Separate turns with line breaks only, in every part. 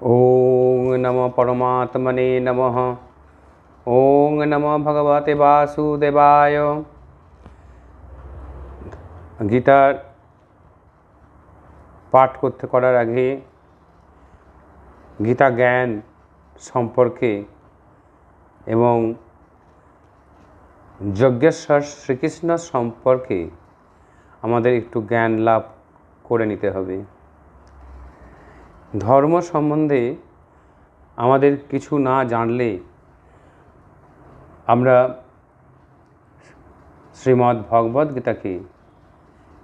ओं नमो परमात्मने नमः। ओं नमो भगवते वासुदेवाय। গীতার পাঠ করার আগে গীতা জ্ঞান সম্পর্কে এবং যজ্ঞেশ্বর শ্রীকৃষ্ণ সম্পর্কে আমাদের একটু জ্ঞান লাভ করে নিতে হবে। ধর্ম সম্বন্ধে আমাদের কিছু না জানলে আমরা শ্রীমদ্ ভগবদ গীতাকে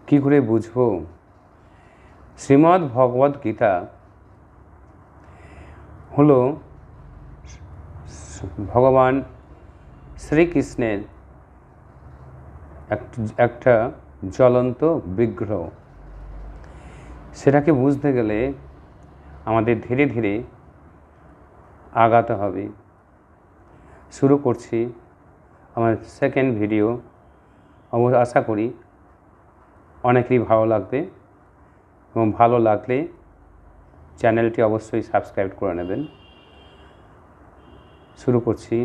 কী করে বুঝব? শ্রীমদ্ ভগবদ গীতা হলো ভগবান শ্রীকৃষ্ণের একটা জ্বলন্ত বিগ্রহ। সেটাকে বুঝতে গেলে আমাদের ধীরে ধীরে আগাতে হবে। শুরু করছি আমার সেকেন্ড ভিডিও। আশা করি অনেকেরই ভালো লাগবে এবং ভালো লাগলে চ্যানেলটি অবশ্যই সাবস্ক্রাইব করে নেবেন। শুরু করছি।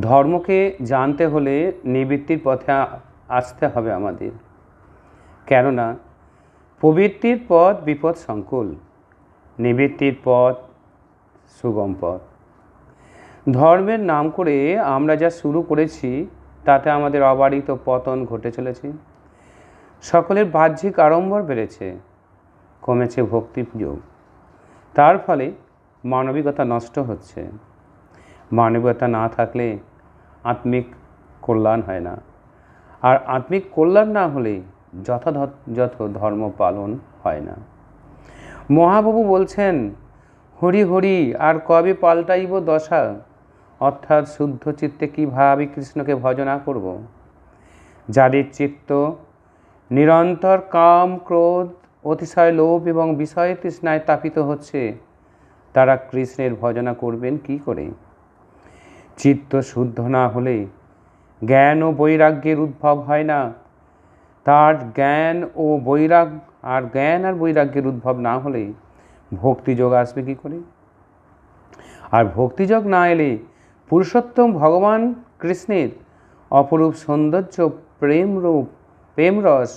ধর্মকে জানতে হলে নিবৃত্তির পথে আসতে হবে আমাদের, কেননা প্রবৃত্তির পথ বিপদ সংকুল, নিবৃত্তির পথ সুগম পথ। ধর্মের নাম করে আমরা যা শুরু করেছি তাতে আমাদের অবারিত পতন ঘটে চলেছে। সকলের বাহ্যিক আড়ম্বর বেড়েছে, কমেছে ভক্তি যোগ। তার ফলে মানবিকতা নষ্ট হচ্ছে। মানবিকতা না থাকলে আত্মিক কল্যাণ হয় না, আর আত্মিক কল্যাণ না হলে যথাযথ ধর্ম পালন হয় না। মহাপ্রভু বলছেন, হরি হরি আর কবে পাল্টাইব দশা, অর্থাৎ শুদ্ধ চিত্তে কীভাবে কৃষ্ণকে ভজনা করব। যাদের চিত্ত নিরন্তর কাম ক্রোধ অতিশয় লোভ এবং বিষয় তৃষ্ণায় তাপিত হচ্ছে, তারা কৃষ্ণের ভজনা করবেন কি করে? চিত্ত শুদ্ধ না হলে জ্ঞান ও বৈরাগ্যের উদ্ভব হয় না। তার জ্ঞান ও বৈরাগ্যের উদ্ভব না হলে ভক্তিযোগ আসবে কি করে? আর ভক্তিযোগ না এলে পুরুষোত্তম ভগবান কৃষ্ণের অপরূপ সৌন্দর্য প্রেমরস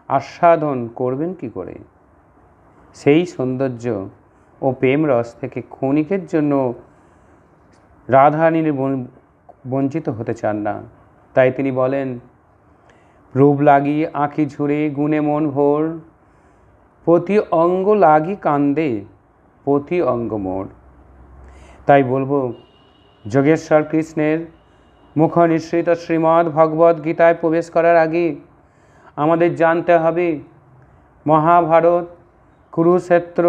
আস্বাদন করবেন কি করে? সেই সৌন্দর্য ও প্রেমরস থেকে ক্ষণিকের জন্য রাধারানী বঞ্চিত হতে চান না। তাই তিনি বলেন, রূপ লাগি আঁখি ঝুরে গুণে মন ভোর, প্রতি অঙ্গ লাগি কান্দে প্রতি অঙ্গ মোর। তাই বলবো, যোগেশ্বর কৃষ্ণের মুখ নিঃসৃত শ্রীমদ্ ভগবদ গীতায় প্রবেশ করার আগে আমাদের জানতে হবে মহাভারত, কুরুক্ষেত্র,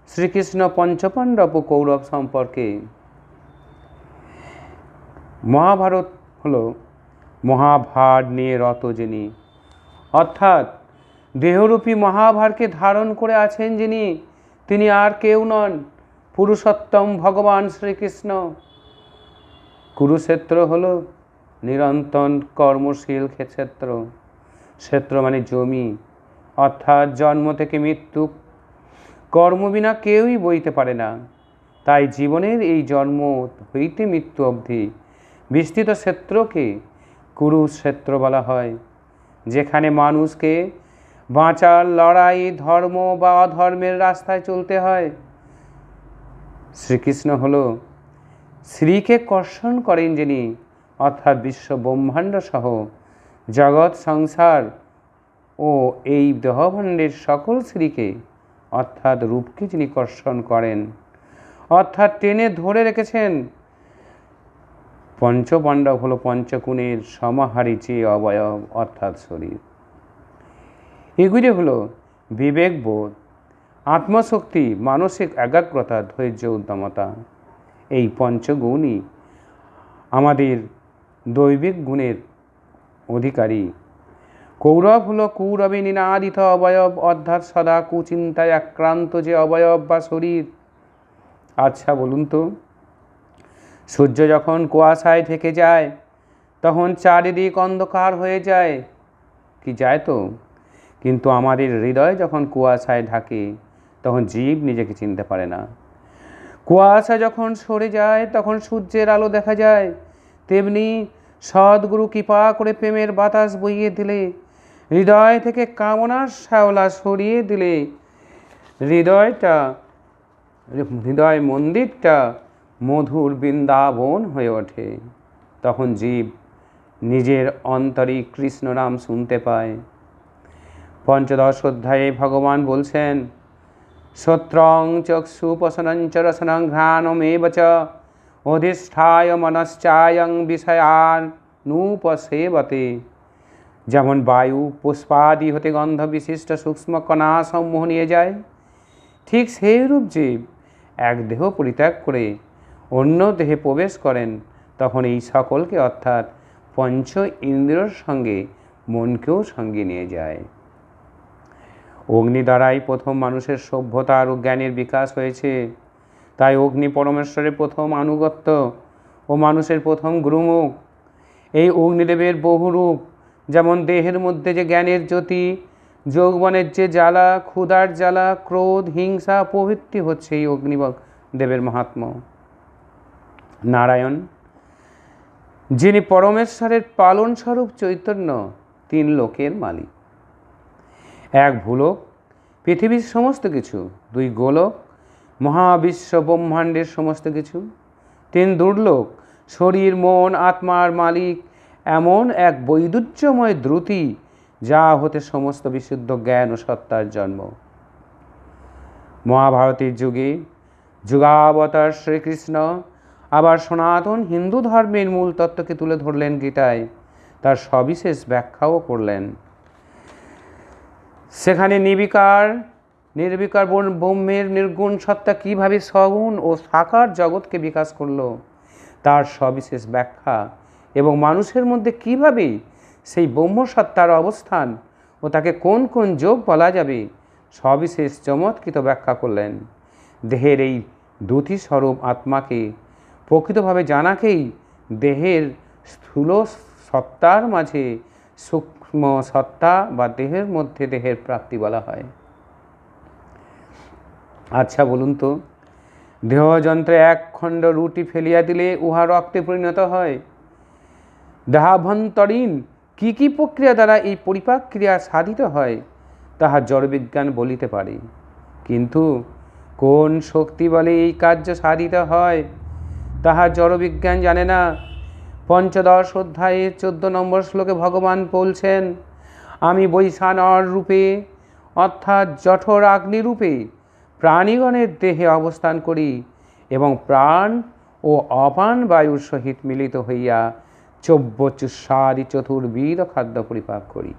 শ্রীকৃষ্ণ পঞ্চপাণ্ডব ও কৌরব সম্পর্কে। মহাভারত হলো মহাভার নিয়ে রত যিনি, অর্থাৎ দেহরূপী মহাভারকে ধারণ করে আছেন যিনি, তিনি আর কেউ নন, পুরুষোত্তম ভগবান শ্রীকৃষ্ণ। কুরুক্ষেত্র হলো নিরন্তর কর্মশীল ক্ষেত্র। ক্ষেত্র মানে জমি, অর্থাৎ জন্ম থেকে মৃত্যু, কর্ম বিনা কেউই বইতে পারে না। তাই জীবনের এই জন্ম হইতে মৃত্যু অবধি বিস্তৃত ক্ষেত্রকে কুরুক্ষেত্র বলা হয়, যেখানে মানুষকে বাঁচার লড়াই ধর্ম বা অধর্মের রাস্তায় চলতে হয়। শ্রীকৃষ্ণ হলো শ্রীকে কর্ষণ করেন যিনি, অর্থাৎ বিশ্ব ব্রহ্মাণ্ড সহ জগৎ সংসার ও এই দেহভাণ্ডের সকল শ্রীকে অর্থাৎ রূপকে যিনি কর্ষণ করেন, অর্থাৎ টেনে ধরে রেখেছেন। পঞ্চপাণ্ডব হলো পঞ্চগুণের সমাহারী চেয়ে অবয়ব, অর্থাৎ শরীর। এগুলি হলো বিবেকবোধ, আত্মশক্তি, মানসিক একাগ্রতা, ধৈর্য, উদ্যমতা। এই পঞ্চগুণই আমাদের দৈবিক গুণের অধিকারী। কৌরব হলো কৌরবে নিনাদিত অবয়ব, অর্থাৎ সদা কুচিন্তায় আক্রান্ত যে অবয়ব বা শরীর। আচ্ছা বলুন তো, সূর্য যখন কুয়াশায় ঢেকে যায় তখন চারিদিক অন্ধকার হয়ে যায় কি? যায় তো। কিন্তু আমাদের হৃদয় যখন কুয়াশায় ঢাকে তখন জীব নিজেকে চিনতে পারে না। কুয়াশা যখন সরে যায় তখন সূর্যের আলো দেখা যায়, তেমনি সদ্গুরু কৃপা করে প্রেমের বাতাস বইয়ে দিলে, হৃদয় থেকে কামনার শ্যাওলা সরিয়ে দিলে হৃদয় মন্দিরটা মধুর বৃন্দাবন হয়ে ওঠে। তখন জীব নিজের অন্তরে কৃষ্ণ নাম শুনতে পায়। পঞ্চদশ অধ্যায়ে ভগবান বলছেন, শ্রোত্রং চক্ষুপশনঞ্চ রসনং ঘ্রাণমেব চ অধিষ্ঠায় মনশ্চায়ং বিষয়ানুপসেবতে। যেমন বায়ু পুষ্পাদি হতে গন্ধ বিশিষ্ট সূক্ষ্ম কণা সমূহ নিয়ে যায়, ঠিক সেইরূপ জীব এক দেহ পরিত্যাগ করে অন্য দেহে প্রবেশ করেন, তখন এই সকলকে অর্থাৎ পঞ্চ ইন্দ্রিয়র সঙ্গে মনকেও সঙ্গে নিয়ে যায়। অগ্নি দ্বারাই প্রথম মানুষের সভ্যতার ও জ্ঞানের বিকাশ হয়েছে। তাই অগ্নি পরমেশ্বরের প্রথম আনুগত্য ও মানুষের প্রথম গুরুমুখ। এই অগ্নিদেবের বহু রূপ, যেমন দেহের মধ্যে যে জ্ঞানের জ্যোতি, যৌবনের যে জ্বালা, ক্ষুধার জ্বালা, ক্রোধ, হিংসা প্রভৃতি হচ্ছে এই অগ্নিদেবের মাহাত্ম্য। নারায়ণ, যিনি পরমেশ্বরের পালনস্বরূপ চৈতন্য, তিন লোকের মালিক। এক ভূলোক, পৃথিবীর সমস্ত কিছু। দুই গোলক, মহাবিশ্ব ব্রহ্মাণ্ডের সমস্ত কিছু। তিন দুর্লোক, শরীর, মন, আত্মার মালিক এমন এক বৈদুর্যময় দ্রুতি, যা হতে সমস্ত বিশুদ্ধ জ্ঞান ও সত্তার জন্ম। মহাভারতের যুগে যুগাবতার শ্রীকৃষ্ণ আবার সনাতন হিন্দু ধর্মের মূল তত্ত্বকে তুলে ধরলেন গীতায়, তার সবিশেষ ব্যাখ্যাও করলেন। সেখানে নির্বিকার ব্রহ্মের নির্গুণ সত্তা কীভাবে সগুণ ও সাকার জগৎকে বিকাশ করলো, তার সবিশেষ ব্যাখ্যা এবং মানুষের মধ্যে কীভাবে সেই ব্রহ্মসত্তার অবস্থান ও তাকে কোন কোন যোগ বলা যাবে, সবিশেষ চমৎকৃত ব্যাখ্যা করলেন। দেহের এই দুটি স্বরূপ আত্মাকে প্রকৃতভাবে জানাকেই দেহের স্থূল সত্তার মাঝে সূক্ষ্ম সত্তা বা দেহের মধ্যে দেহের প্রাপ্তি বলা হয়। আচ্ছা বলুন তো, দেহযন্ত্রে এক খণ্ড রুটি ফেলিয়া দিলে উহা রক্তে পরিণত হয়। দেহাভ্যন্তরীণ কি কি প্রক্রিয়া দ্বারা এই পরিপাক ক্রিয়া সাধিত হয়, তাহা জড়বিজ্ঞান বলিতে পারে, কিন্তু কোন শক্তি বলে এই কার্য সাধিত হয়, তাহা জড়বিজ্ঞান জানে না। পঞ্চদশ অধ্যায়ে 14 নম্বর শ্লোকে ভগবান বলছেন, আমি বৈশানর রূপে অর্থাৎ জঠর অগ্নিরূপে প্রাণীগণের দেহে অবস্থান করি এবং প্রাণ ও অপান বায়ুর সহিত মিলিত হইয়া চব্যচুষাদি চতুর্বিধ খাদ্য পরিপাক করি।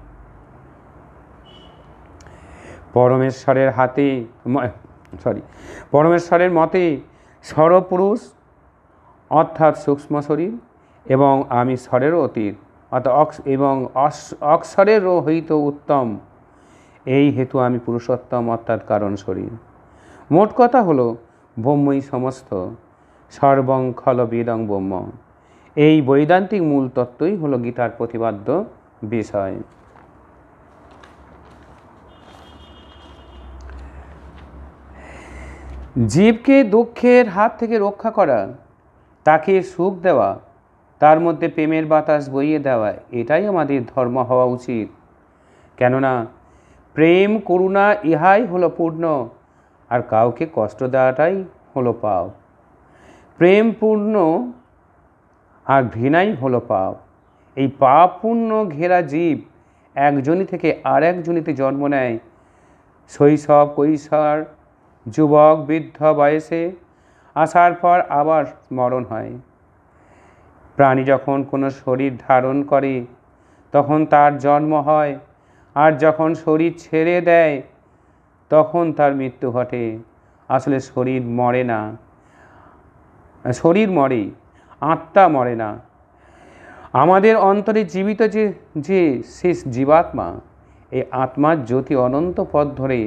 পরমেশ্বরের মতে স্বরপুরুষ অর্থাৎ সূক্ষ্ম শরীর এবং আমি স্বরেরও অতীত অর্থাৎ অক্ষরেরও হইত উত্তম, এই হেতু আমি পুরুষোত্তম অর্থাৎ কারণ শরীর। মোট কথা হলো ব্রহ্মই সমস্ত, সর্বং খলবিদং ব্রহ্ম। এই বৈদান্তিক মূল তত্ত্বই হলো গীতার প্রতিপাদ্য বিষয়। জীবকে দুঃখের হাত থেকে রক্ষা করা, তাকে সুখ দেওয়া, তার মধ্যে প্রেমের বাতাস বইয়ে দেওয়া, এটাই আমাদের ধর্ম হওয়া উচিত। কেননা প্রেম করুণা ইহাই হলো পূর্ণ, আর কাউকে কষ্ট দেওয়াটাই হলো পাপ। প্রেম পূর্ণ আর ঘৃণাই হলো পাপ। এই পাপ পূর্ণ ঘেরা জীব একজনই থেকে আর একজনিতে জন্ম নেয়। শৈশব, কৈশোর, যুবক, বৃদ্ধ বয়সে আসার পর আবার মরণ হয়। প্রাণী যখন কোনো শরীর ধারণ করে তখন তার জন্ম হয়, আর যখন শরীর ছেড়ে দেয় তখন তার মৃত্যু ঘটে। আসলে শরীর মরে না, শরীর মরে, আত্মা মরে না। আমাদের অন্তরে জীবিত যে শেষ জীবাত্মা, এই আত্মার জ্যোতি অনন্ত পথ ধরে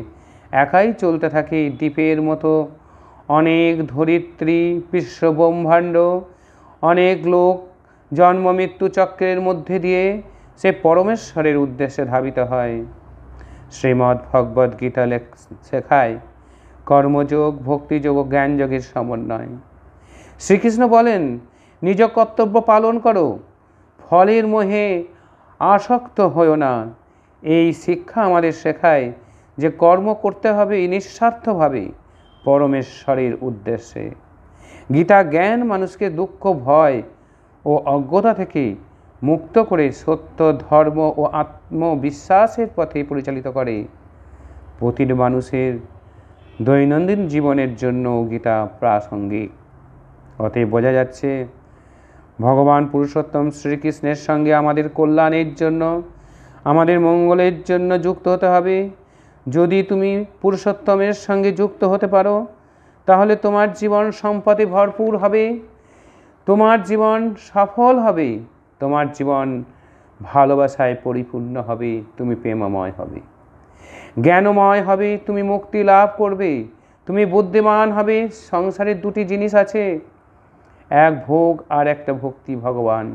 একাই চলতে থাকে দ্বীপের মতো। অনেক ধরিত্রী, বিশ্ব ব্রহ্মাণ্ড, অনেক লোক জন্ম মৃত্যু চক্রের মধ্যে দিয়ে সে পরমেশ্বরের উদ্দেশ্যে ধাবিত হয়। শ্রীমদ্ ভগবদ্ গীতা শেখায়, কর্মযোগ, ভক্তিযোগ ও জ্ঞানযোগের সমন্বয়। শ্রীকৃষ্ণ বলেন, নিজ কর্তব্য পালন করো, ফলের মোহে আসক্ত হও না। এই শিক্ষা আমাদের শেখায় যে কর্ম করতে হবে নিঃস্বার্থভাবে পরমেশ্বরের উদ্দেশ্যে। গীতা জ্ঞান মানুষকে দুঃখ, ভয় ও অজ্ঞতা থেকে মুক্ত করে সত্য, ধর্ম ও আত্মবিশ্বাসের পথে পরিচালিত করে। প্রতিটি মানুষের দৈনন্দিন জীবনের জন্য গীতা প্রাসঙ্গিক। অতএব বোঝা যাচ্ছে ভগবান পুরুষোত্তম শ্রীকৃষ্ণের সঙ্গে আমাদের কল্যাণের জন্য, আমাদের মঙ্গলের জন্য যুক্ত হতে হবে। যদি তুমি পুরুষোত্তমের সঙ্গে যুক্ত হতে পারো, তাহলে তোমার জীবন সম্পদে ভরপুর হবে, তোমার জীবন সফল হবে, তোমার জীবন ভালোবাসায় পরিপূর্ণ হবে, তুমি প্রেমময় হবে, জ্ঞানময় হবে, তুমি মুক্তি লাভ করবে, তুমি বুদ্ধিমান হবে। সংসারের দুটি জিনিস আছে, এক ভোগ আর একটা ভক্তি ভগবান।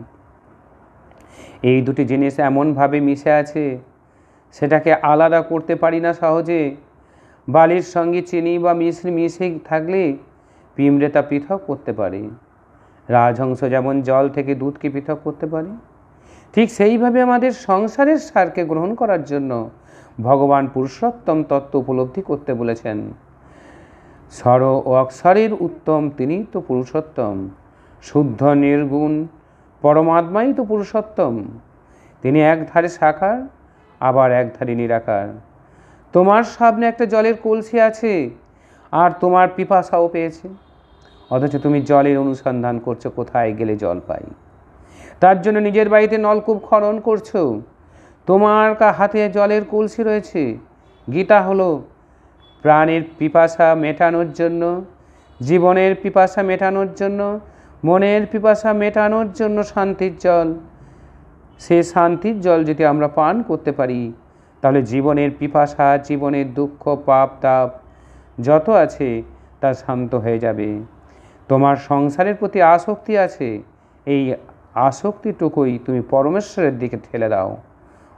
এই দুটি জিনিস এমনভাবে মিশে আছে, সেটাকে আলাদা করতে পারি না সহজে। বালির সঙ্গে চিনি বা মিশে থাকলে পিঁমড়ে তা পৃথক করতে পারে। রাজহংস যেমন জল থেকে দুধকে পৃথক করতে পারে, ঠিক সেইভাবে আমাদের সংসারের সারকে গ্রহণ করার জন্য ভগবান পুরুষোত্তম তত্ত্ব উপলব্ধি করতে বলেছেন। স্বর ও অক্ষরের উত্তম তিনিই তো পুরুষোত্তম। শুদ্ধ নির্গুণ পরমাত্মাই তো পুরুষোত্তম। তিনি একধারে সাকার, আবার একধারে নিরাকার। তোমার সামনে একটা জলের কলসি আছে, আর তোমার পিপাসাও পেয়েছে, অথচ তুমি জলের অনুসন্ধান করছো কোথায় গেলে জল পাই। তার জন্য নিজের বাড়িতে নলকূপ খনন করছো। তোমার হাতে জলের কলসি রয়েছে। গীতা হলো প্রাণের পিপাসা মেটানোর জন্য, জীবনের পিপাসা মেটানোর জন্য, মনের পিপাসা মেটানোর জন্য শান্তির জল। সেই শান্তির জল যদি আমরা পান করতে পারি, তাহলে জীবনের পিপাসা, জীবনের দুঃখ, পাপ, তাপ যত আছে তা শান্ত হয়ে যাবে। তোমার সংসারের প্রতি আসক্তি আছে, এই আসক্তিটুকুই তুমি পরমেশ্বরের দিকে ঠেলে দাও,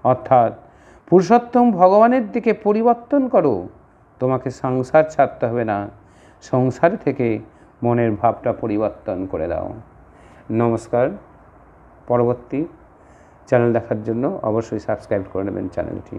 অর্থাৎ পুরুষোত্তম ভগবানের দিকে পরিবর্তন করো। তোমাকে সংসার ছাড়তে হবে না, সংসার থেকে মনের ভাবটা পরিবর্তন করে দাও। নমস্কার। পরবর্তী চ্যানেল দেখার জন্য অবশ্যই সাবস্ক্রাইব করে নেবেন চ্যানেলটি।